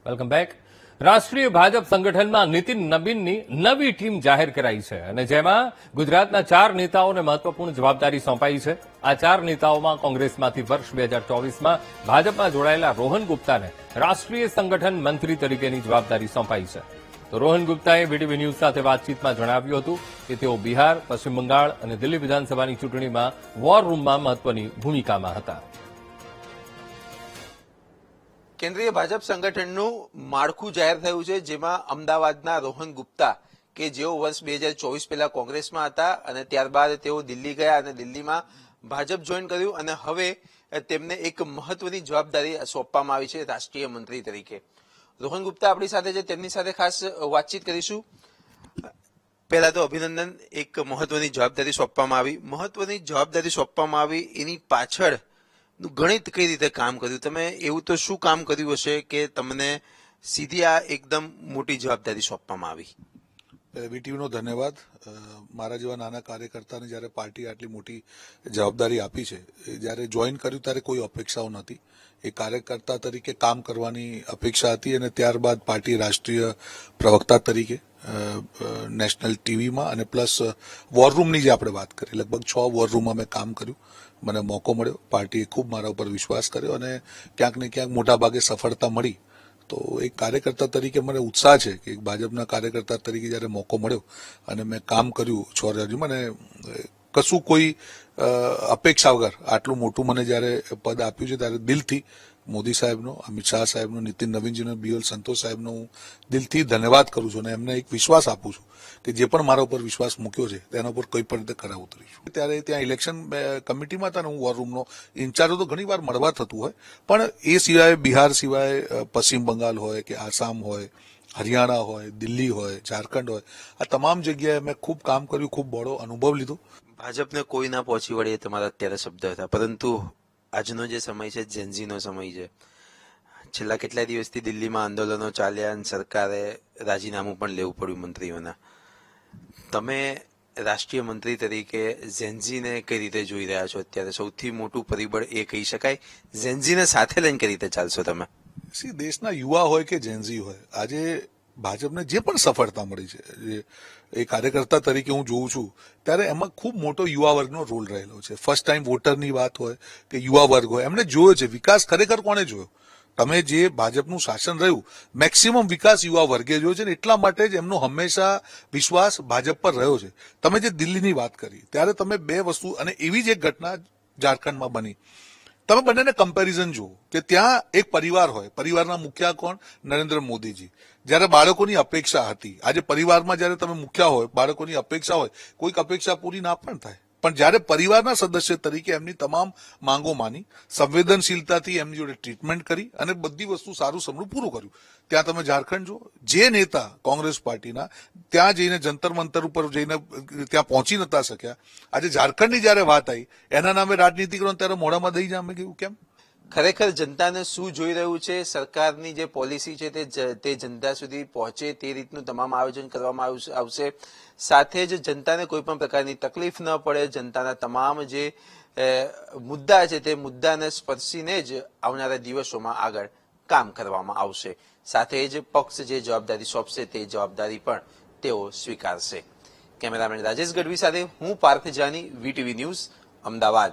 Welcome back. રાષ્ટ્રીય ભાજપ સંગઠનમાં નીતિન નબીનની નવી ટીમ જાહેર કરાઈ છે અને જેમાં ગુજરાતના 4 નેતાઓને મહત્વપૂર્ણ જવાબદારી સોંપાઈ છે. આ 4 નેતાઓમાં કોંગ્રેસમાંથી વર્ષ 2024માં ભાજપમાં જોડાયેલા રોહન ગુપ્તાને રાષ્ટ્રીય સંગઠન મંત્રી તરીકેની જવાબદારી સોંપાઈ છે. તો રોહન ગુપ્તાએ વીટીવી ન્યૂઝ સાથે વાતચીતમાં જણાવ્યું હતું કે તેઓ બિહાર, પશ્ચિમ બંગાળ અને દિલ્હી વિધાનસભાની ચૂંટણીમાં વોર રૂમમાં મહત્વની ભૂમિકામાં હતા. કેન્દ્રીય ભાજપ સંગઠનનું માળખું જાહેર થયું છે, જેમાં અમદાવાદના રોહન ગુપ્તા કે જેઓ વર્ષ 2024 પહેલા કોંગ્રેસમાં હતા અને ત્યારબાદ તેઓ દિલ્હી ગયા અને દિલ્હીમાં ભાજપ જોઈન કર્યું અને હવે તેમને એક મહત્વની જવાબદારી સોંપવામાં આવી છે રાષ્ટ્રીય મંત્રી તરીકે. રોહન ગુપ્તા આપણી સાથે છે, તેમની સાથે ખાસ વાતચીત કરીશું. પહેલા તો અભિનંદન, એક મહત્વની જવાબદારી સોંપવામાં આવી. મહત્વની જવાબદારી સોંપવામાં આવી એની પાછળ ગણિત કઈ રીતે કામ કર્યું? તમે એવું તો શું કામ કર્યું હશે કે તમને સીધી આ એકદમ મોટી જવાબદારી સોંપવામાં આવી? વીટીવીનો ધન્યવાદ. મારા જેવા નાના કાર્યકર્તાને જ્યારે પાર્ટી આટલી મોટી જવાબદારી આપી છે, જ્યારે જોઈન કર્યું ત્યારે કોઈ અપેક્ષાઓ નહોતી. એ કાર્યકર્તા તરીકે કામ કરવાની અપેક્ષા હતી અને ત્યારબાદ પાર્ટી રાષ્ટ્રીય પ્રવક્તા તરીકે નેશનલ ટીવીમાં અને પ્લસ વોર રૂમની જે આપણે વાત કરી, લગભગ 6 વોર રૂમમાં મેં કામ કર્યું. મને મોકો મળ્યો, પાર્ટીએ ખૂબ મારા ઉપર વિશ્વાસ કર્યો અને ક્યાંક ને ક્યાંક મોટા ભાગે સફળતા મળી. તો એક કાર્યકર્તા તરીકે મને ઉત્સાહ છે કે એક ભાજપના કાર્યકર્તા તરીકે જ્યારે મોકો મળ્યો અને મેં કામ કર્યું 6 રાજ્યોમાં અને કશું કોઈ અપેક્ષા વગર આટલું મોટું મને જ્યારે પદ આપ્યું છે ત્યારે દિલથી મોદી સાહેબનો, અમિત શાહ સાહેબનો, નીતિન નવીનજીનો, BL સંતોષ સાહેબનો હું દિલથી ધન્યવાદ કરું છું અને એમને એક વિશ્વાસ આપું છું કે જે પણ મારા ઉપર વિશ્વાસ મૂક્યો છે તેના ઉપર કોઈ પણ રીતે ખરા ઉતરીશું. ત્યારે ત્યાં ઇલેક્શન કમિટીમાં હતા ને હું વોર રૂમનો ઇન્ચાર્જ તો ઘણી વાર મળવા થતું હોય, પણ એ સિવાય બિહાર સિવાય પશ્ચિમ બંગાળ હોય કે આસામ હોય, હરિયાણા હોય, દિલ્હી હોય, ઝારખંડ હોય, આ તમામ જગ્યાએ મેં ખૂબ કામ કર્યું, ખૂબ બળો અનુભવ લીધો. ભાજપને કોઈ ના પહોંચી વળે એ તમારા અત્યારે શબ્દ હતા, પરંતુ આજનો જે સમય છે જેનઝીનો સમય છે. છેલ્લા કેટલાય દિવસથી દિલ્હીમાં આંદોલનો ચાલ્યા અને સરકારે રાજીનામું પણ લેવું પડ્યું મંત્રીઓના. તમે રાષ્ટ્રીય મંત્રી તરીકે ઝેનઝીને કઈ રીતે જોઈ રહ્યા છો અત્યારે? સૌથી મોટું પરિબળ એ કહી શકાય. ઝેનઝીને સાથે લઈને કઈ રીતે ચાલશો તમે? દેશના યુવા હોય કે જેનઝી હોય, આજે ભાજપને જે પણ સફળતા મળી છે, જે એ કાર્યકર્તા તરીકે હું જોઉં છું ત્યારે એમાં ખૂબ મોટો યુવા વર્ગનો રોલ રહેલો છે. ફર્સ્ટ ટાઈમ વોટરની વાત હોય કે યુવા વર્ગ હોય, એમને જોયો છે વિકાસ ખરેખર કોણે જોયો? તમે જે ભાજપનું શાસન રહ્યું, મેક્સિમમ વિકાસ યુવા વર્ગે જોયો છે ને એટલા માટે જ એમનો હંમેશા વિશ્વાસ ભાજપ પર રહ્યો છે. તમે જે દિલ્હીની વાત કરી ત્યારે તમે બે વસ્તુ, અને એવી જ એક ઘટના ઝારખંડમાં બની. તમે બંનેને કમ્પેરિઝન જુઓ કે ત્યાં એક પરિવાર હોય, પરિવારના મુખ્ય કોણ? નરેન્દ્ર મોદીજી. જ્યારે બાળકોની અપેક્ષા હતી, આજે પરિવારમાં જ્યારે તમે મુખ્ય હોય, બાળકોની અપેક્ષા હોય, કોઈક અપેક્ષા પૂરી ના પણ થાય, પણ જ્યારે પરિવારના સદસ્ય તરીકે એમની તમામ માંગો માની, સંવેદનશીલતાથી એમની જોડે ટ્રીટમેન્ટ કરી અને બધી વસ્તુ સારું સમરું પૂરું કર્યું. ત્યાં તમે ઝારખંડ જુઓ, જે નેતા કોંગ્રેસ પાર્ટીના ત્યાં જઈને જંતર મંતર ઉપર જઈને ત્યાં પહોંચી નતા શક્યા, આજે ઝારખંડની જ્યારે વાત આવી એના નામે રાજનીતિ કરો ત્યારે મોઢામાં દઈ જામે ગયું. કેમ? ખરેખર જનતાને શું જોઈ રહ્યું છે, સરકારની જે પોલિસી છે તે જનતા સુધી પહોંચે તે રીતનું તમામ આયોજન કરવામાં આવશે. સાથે જ જનતાને કોઈ પણ પ્રકારની તકલીફ ન પડે, જનતાના તમામ જે મુદ્દા છે તે મુદ્દાને સ્પર્શીને જ આવનારા દિવસોમાં આગળ કામ કરવામાં આવશે. સાથે જ પક્ષ જે જવાબદારી સોંપશે તે જવાબદારી પણ તેઓ સ્વીકારશે. કેમેરામેન રાજેશ ગઢવી સાથે હું પાર્થ જાની, વીટીવી ન્યૂઝ, અમદાવાદ.